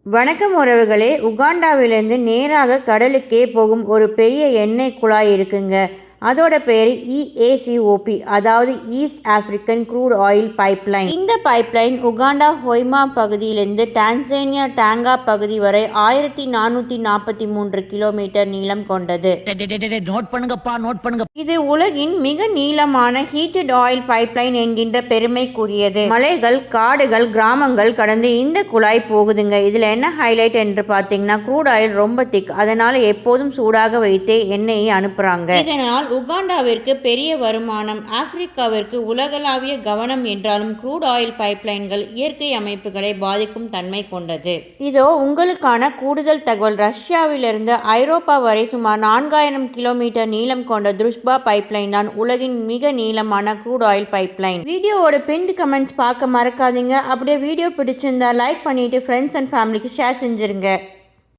வணக்கம் உறவுகளே. உகாண்டாவிலிருந்து நேராக கடலுக்கே போகும் ஒரு பெரிய எண்ணெய் குழாய் இருக்குங்க. அதோட பேர் EACOP, அதாவது East African crude oil pipeline. இந்த பைப்லைன் உகாண்டா ஹொய்மா பகுதியிலிருந்து டான்சேனியா டாங்கா பகுதி வரை 1443 கிலோமீட்டர் நீளம் கொண்டது. இது உலகின் மிக நீளமான ஹீட்டட் ஆயில் பைப்லைன் என்கின்ற பெருமைக்குரியது. மலைகள், காடுகள், கிராமங்கள் கடந்து இந்த குழாய் போகுதுங்க. இதுல என்ன ஹைலைட் என்று பார்த்தீங்கன்னா, க்ரூட் ஆயில் ரொம்ப திக், அதனால எப்போதும் சூடாக வைத்தே எண்ணெயை அனுப்புறாங்க. இதனால் உகாண்டாவிற்கு பெரிய வருமானம். ஆப்பிரிக்காவிற்கு உலகளாவிய கவனம் என்றாலும் க்ரூட் ஆயில் பைப்லைன்கள் இயற்கை அமைப்புகளை பாதிக்கும் தன்மை கொண்டது. இதோ உங்களுக்கான கூடுதல் தகவல். ரஷ்யாவிலிருந்து ஐரோப்பா வரை சுமார் 4000 கிலோமீட்டர் நீளம் கொண்ட துருஷ்பா பைப்லைன் தான் உலகின் மிக நீளமான க்ரூட் ஆயில் பைப்லைன். வீடியோவோட பின்ட் கமெண்ட்ஸ் பார்க்க மறக்காதீங்க. அப்படியே வீடியோ பிடிச்சிருந்தா லைக் பண்ணிட்டு ஃப்ரெண்ட்ஸ் அண்ட் ஃபேமிலிக்கு ஷேர் செஞ்சிருங்க.